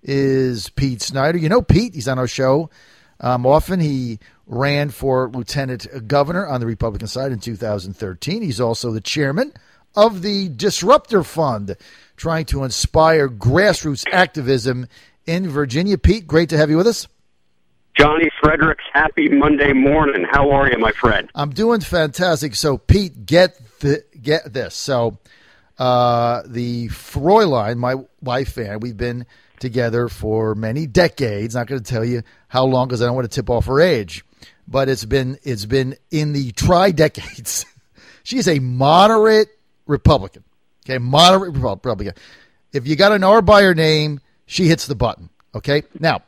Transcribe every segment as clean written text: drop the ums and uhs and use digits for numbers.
is Pete Snyder. You know Pete, he's on our show often. He ran for lieutenant governor on the Republican side in 2013. He's also the chairman of the Disruptor Fund, trying to inspire grassroots activism in Virginia. Pete, great to have you with us. Johnny Fredericks, happy Monday morning. How are you, my friend? I'm doing fantastic. So, Pete, get this. So, the Fräulein, my wife and we've been together for many decades. Not going to tell you how long because I don't want to tip off her age, but it's been in the tri-decades. She's a moderate Republican. Okay, moderate Republican. If you got an R by her name, she hits the button. Okay, now.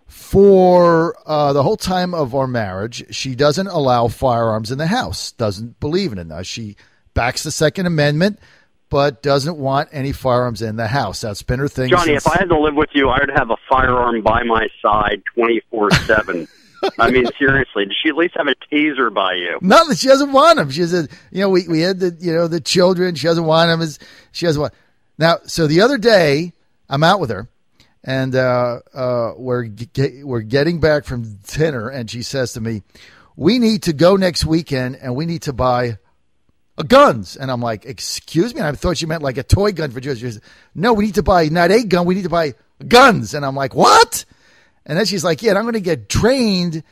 For the whole time of our marriage, she doesn't allow firearms in the house, doesn't believe in it. Now, she backs the Second Amendment, but doesn't want any firearms in the house. That's been her thing. Johnny, if I had to live with you, I would have a firearm by my side 24/7. I mean, seriously, does she at least have a taser by you? No, she doesn't want them. She said, we had the children. She doesn't want them. She doesn't want. Now, so the other day, I'm out with her. And we're getting back from dinner, and she says to me, we need to go next weekend, and we need to buy guns. And I'm like, excuse me? And I thought she meant like a toy gun for Jews. She says, no, we need to buy not a gun. We need to buy guns. And I'm like, what? And then she's like, yeah, and I'm going to get trained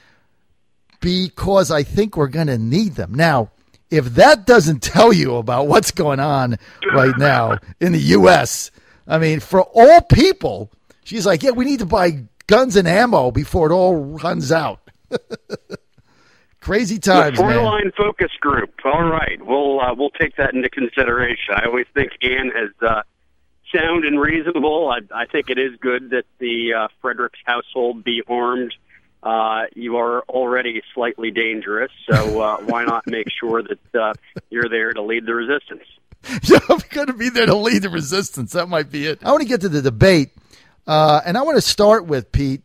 because I think we're going to need them. Now, if that doesn't tell you about what's going on right now in the U.S., I mean, for all people, she's like, yeah, we need to buy guns and ammo before it all runs out. Crazy times, man. Fräulein focus group. All right, we'll take that into consideration. I always think Ann has sound and reasonable. I think it is good that the Fredericks household be armed. You are already slightly dangerous, so why not make sure that you're there to lead the resistance? Yeah, I'm going to be there to lead the resistance. That might be it. I want to get to the debate, and I want to start with, Pete,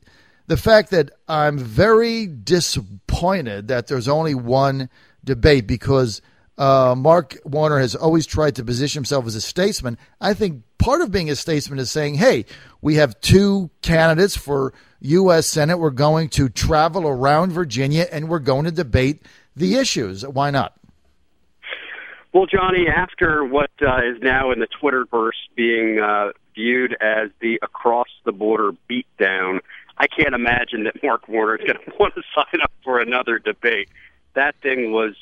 the fact that I'm very disappointed that there's only one debate because Mark Warner has always tried to position himself as a statesman. I think part of being a statesman is saying, hey, we have two candidates for U.S. Senate. We're going to travel around Virginia, and we're going to debate the issues. Why not? Well, Johnny, after what is now in the Twitterverse being viewed as the across-the-border beatdown, I can't imagine that Mark Warner is going to want to sign up for another debate. That thing was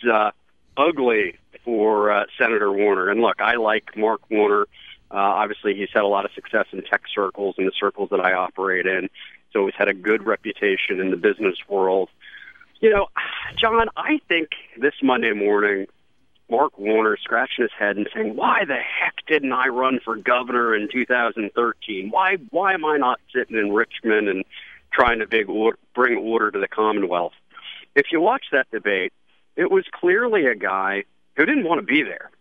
ugly for Senator Warner. And look, I like Mark Warner. Obviously, he's had a lot of success in tech circles and the circles that I operate in, so he's had a good reputation in the business world. You know, John, I think this Monday morning, Mark Warner scratching his head and saying, why the heck didn't I run for governor in 2013? Why am I not sitting in Richmond and trying to bring order to the Commonwealth? If you watch that debate, it was clearly a guy who didn't want to be there.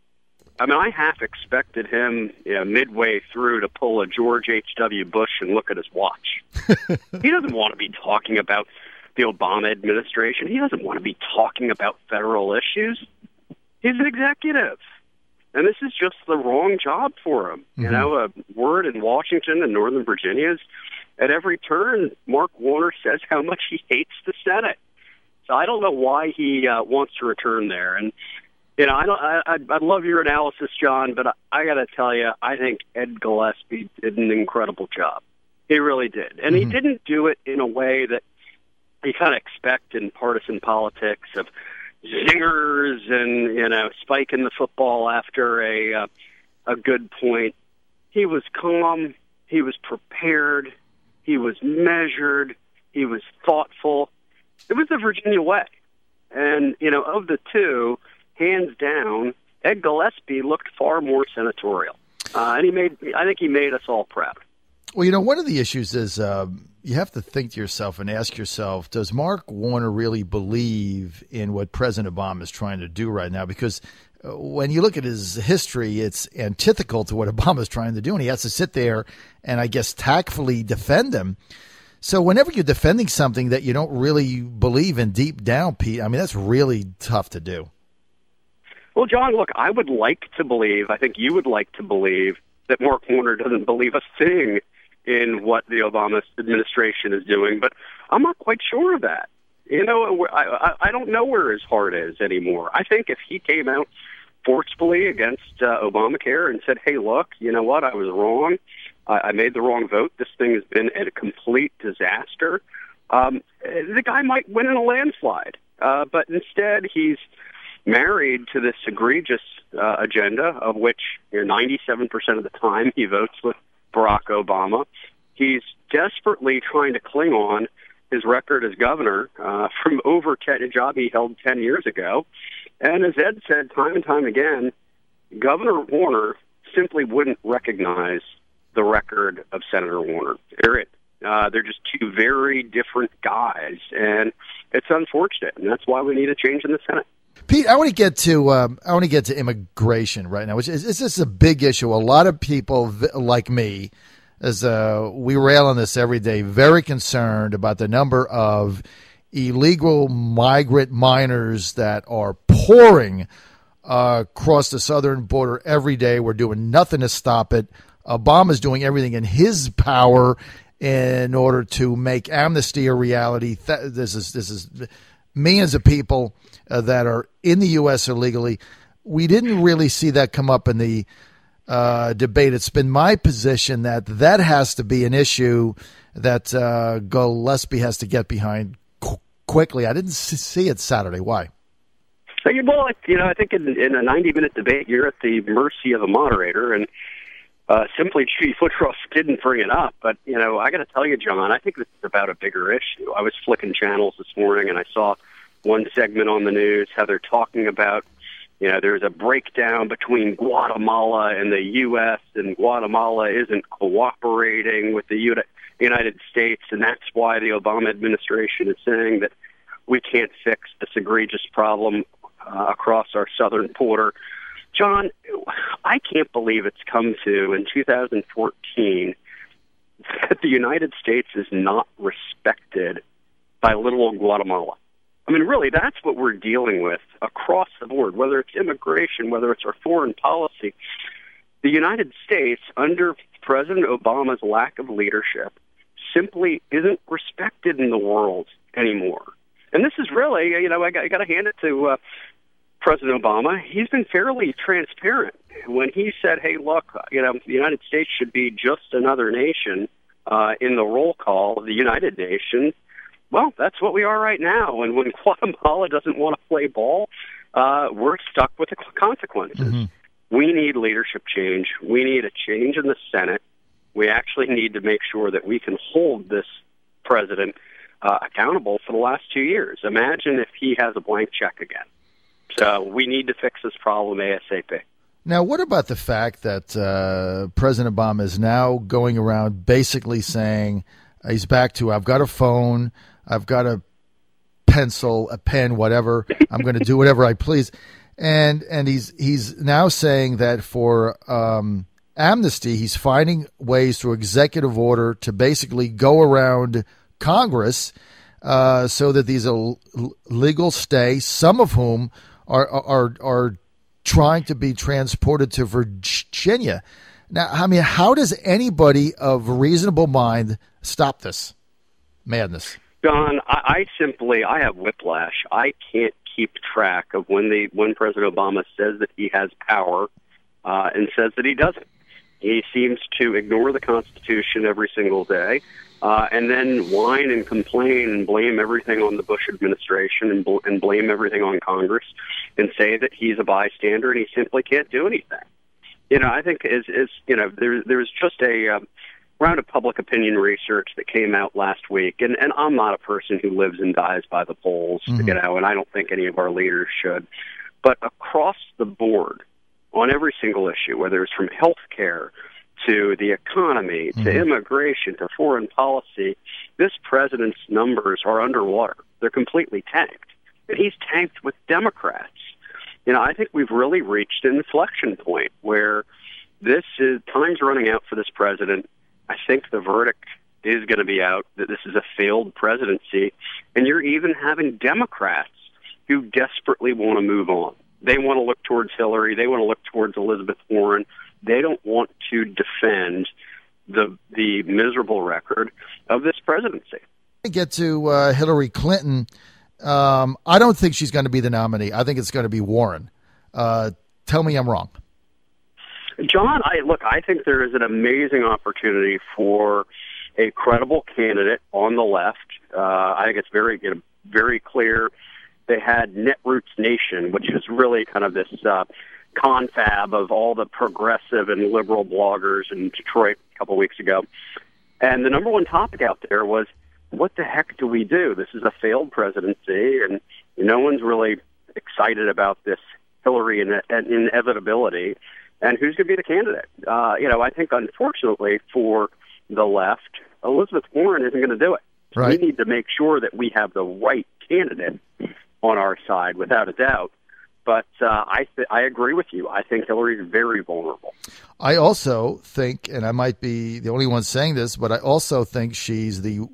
I mean, I half expected him midway through to pull a George H.W. Bush and look at his watch. He doesn't want to be talking about the Obama administration. He doesn't want to be talking about federal issues. He's an executive, and this is just the wrong job for him. Mm-hmm. You know, a word in Washington and Northern Virginia is at every turn, Mark Warner says how much he hates the Senate. So I don't know why he wants to return there. And, you know, I love your analysis, John, but I got to tell you, I think Ed Gillespie did an incredible job. He really did. And he didn't do it in a way that you kind of expect in partisan politics of zingers and, you know, spiking the football after a good point. He was calm. He was prepared. He was measured. He was thoughtful. It was the Virginia way. And, you know, of the two, hands down, Ed Gillespie looked far more senatorial. And I think he made us all proud. Well, you know, one of the issues is you have to think to yourself and ask yourself, does Mark Warner really believe in what President Obama is trying to do right now? Because when you look at his history, it's antithetical to what Obama is trying to do, and he has to sit there and, I guess, tactfully defend him. So whenever you're defending something that you don't really believe in deep down, Pete, I mean, that's really tough to do. Well, John, look, I would like to believe, I think you would like to believe, that Mark Warner doesn't believe a thing in what the Obama administration is doing, but I'm not quite sure of that. You know, I don't know where his heart is anymore. I think if he came out forcefully against Obamacare and said, hey, look, you know what, I was wrong. I made the wrong vote. This thing has been a complete disaster. The guy might win in a landslide. But instead, he's married to this egregious agenda of which 97% of the time he votes with Barack Obama. He's desperately trying to cling on his record as governor from a job he held 10 years ago. And as Ed said time and time again, Governor Warner simply wouldn't recognize the record of Senator Warner. They're just two very different guys, and it's unfortunate, and that's why we need a change in the Senate. Pete, I want to get to immigration right now, which is a big issue. A lot of people like me, as we rail on this every day, very concerned about the number of illegal migrant minors that are pouring across the southern border every day. We're doing nothing to stop it. Obama's doing everything in his power in order to make amnesty a reality. This is millions of people that are in the U.S. illegally. We didn't really see that come up in the debate. It's been my position that has to be an issue that Gillespie has to get behind quickly. I didn't see it Saturday. Why? Well, I think in a 90-minute debate, you're at the mercy of a moderator, and simply Judy Woodruff didn't bring it up. But, I got to tell you, John, I think this is about a bigger issue. I was flicking channels this morning, and I saw one segment on the news how they're talking about, there's a breakdown between Guatemala and the U.S., and Guatemala isn't cooperating with the United States, and that's why the Obama administration is saying that we can't fix this egregious problem across our southern border. John, I can't believe it's come to, in 2014, that the United States is not respected by little old Guatemala. I mean, really, that's what we're dealing with across the board, whether it's immigration, whether it's our foreign policy. The United States, under President Obama's lack of leadership, simply isn't respected in the world anymore. And this is really, I got to hand it to President Obama. He's been fairly transparent when he said, hey, look, the United States should be just another nation in the roll call of the United Nations. Well, that's what we are right now. And when Guatemala doesn't want to play ball, we're stuck with the consequences. Mm-hmm. We need leadership change. We need a change in the Senate. We actually need to make sure that we can hold this president accountable for the last 2 years. Imagine if he has a blank check again. So we need to fix this problem ASAP. Now, what about the fact that President Obama is now going around basically saying he's back to, I've got a phone, I've got a pencil, a pen, whatever. I'm going to do whatever I please. And he's now saying that for amnesty, he's finding ways through executive order to basically go around Congress so that these illegal stay, some of whom are trying to be transported to Virginia. Now, I mean, how does anybody of reasonable mind stop this madness? John, I have whiplash. I can't keep track of when President Obama says that he has power and says that he doesn't. He seems to ignore the Constitution every single day and then whine and complain and blame everything on the Bush administration and blame everything on Congress and say that he's a bystander and he simply can't do anything. I think there's just a round of public opinion research that came out last week, and I'm not a person who lives and dies by the polls, mm-hmm. And I don't think any of our leaders should. But across the board, on every single issue, whether it's from health care to the economy, mm-hmm. to immigration, to foreign policy, this president's numbers are underwater. They're completely tanked. And he's tanked with Democrats. I think we've really reached an inflection point where time's running out for this president. I think the verdict is going to be out that this is a failed presidency. And you're even having Democrats who desperately want to move on. They want to look towards Hillary. They want to look towards Elizabeth Warren. They don't want to defend the miserable record of this presidency. Get to Hillary Clinton. I don't think she's going to be the nominee. I think it's going to be Warren. Tell me I'm wrong. John, I think there is an amazing opportunity for a credible candidate on the left. I think it's very clear. They had Netroots Nation, which is really kind of this confab of all the progressive and liberal bloggers in Detroit a couple of weeks ago. And the number one topic out there was, what the heck do we do? This is a failed presidency, and no one's really excited about this Hillary inevitability. And who's going to be the candidate? I think, unfortunately, for the left, Elizabeth Warren isn't going to do it. Right. We need to make sure that we have the right candidate on our side, without a doubt. But I agree with you. I think Hillary's very vulnerable. I also think, and I might be the only one saying this, but I also think she's the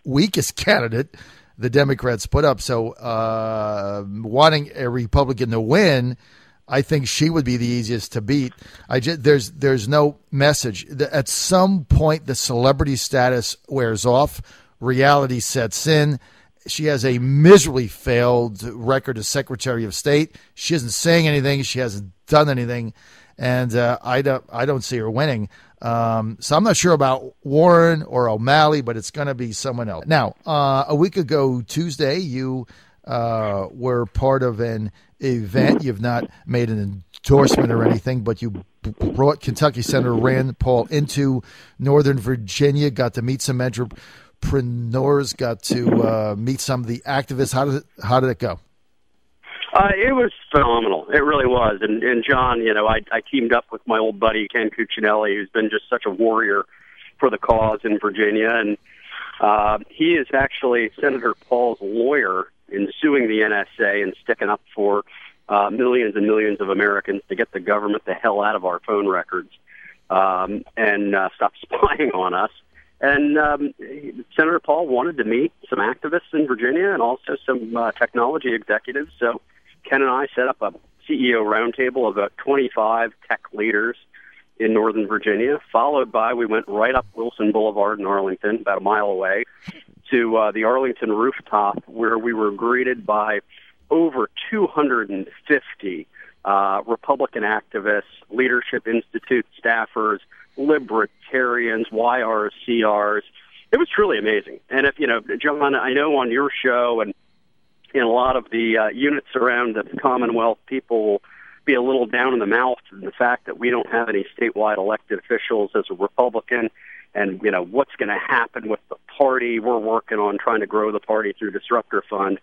weakest candidate the Democrats put up. So wanting a Republican to win, I think she would be the easiest to beat. There's no message. At some point, the celebrity status wears off. Reality sets in. She has a miserably failed record as Secretary of State. She isn't saying anything. She hasn't done anything, and I don't see her winning. So I'm not sure about Warren or O'Malley, but it's going to be someone else. Now, a week ago Tuesday, you were part of an event. You've not made an endorsement or anything, but you brought Kentucky Senator Rand Paul into Northern Virginia, got to meet some entrepreneurs, got to meet some of the activists. How did it go? It was phenomenal. It really was. And John, I teamed up with my old buddy Ken Cuccinelli, who's been just such a warrior for the cause in Virginia. And he is actually Senator Paul's lawyer in suing the NSA and sticking up for millions and millions of Americans to get the government the hell out of our phone records and stop spying on us. And Senator Paul wanted to meet some activists in Virginia and also some technology executives. So Ken and I set up a CEO roundtable of about 25 tech leaders in Northern Virginia, followed by, we went right up Wilson Boulevard in Arlington, about a mile away, to the Arlington rooftop, where we were greeted by over 250 Republican activists, Leadership Institute staffers, libertarians, YRs, CRs. It was truly amazing. And if, John, I know on your show and in a lot of the units around the Commonwealth, people will be a little down in the mouth in the fact that we don't have any statewide elected officials as a Republican, and, what's going to happen with the party. We're working on trying to grow the party through Disruptor Fund.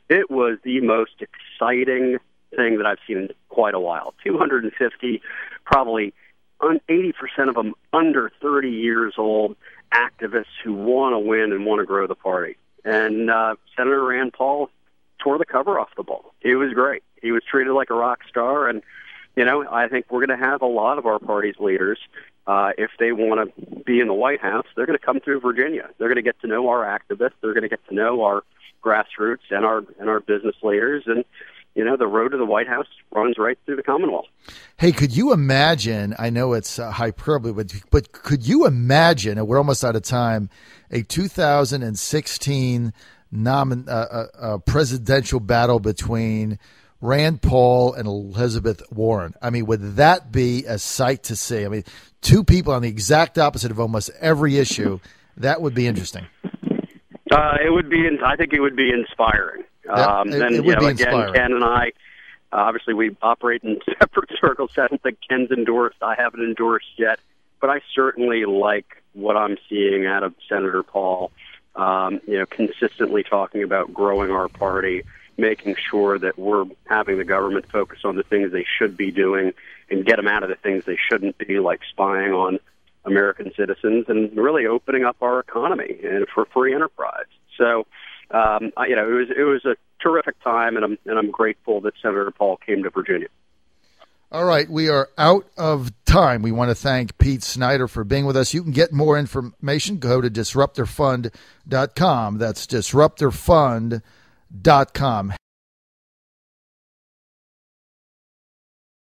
It was the most exciting thing that I've seen in quite a while. 250, probably 80% of them under 30 years old, activists who want to win and want to grow the party. And Senator Rand Paul tore the cover off the ball. It was great. He was treated like a rock star, and I think we're going to have a lot of our party's leaders, if they want to be in the White House, they're going to come through Virginia. They're going to get to know our activists. They're going to get to know our grassroots and our business leaders, and the road to the White House runs right through the Commonwealth. Hey, could you imagine, I know it's hyperbole, but could you imagine, and we're almost out of time, a 2016 presidential battle between Rand Paul and Elizabeth Warren? I mean, would that be a sight to see? I mean, two people on the exact opposite of almost every issue. That would be interesting. It would be. I think it would be inspiring. It would be inspiring. Again, Ken and I, obviously, we operate in separate circles. I don't think Ken's endorsed. I haven't endorsed yet, but I certainly like what I'm seeing out of Senator Paul. Consistently talking about growing our party, making sure that we're having the government focus on the things they should be doing and get them out of the things they shouldn't be, like spying on American citizens, and really opening up our economy and for free enterprise. So, it was a terrific time, and I'm grateful that Senator Paul came to Virginia. All right, we are out of time. We want to thank Pete Snyder for being with us. You can get more information. Go to disruptorfund.com. That's disruptorfund.com.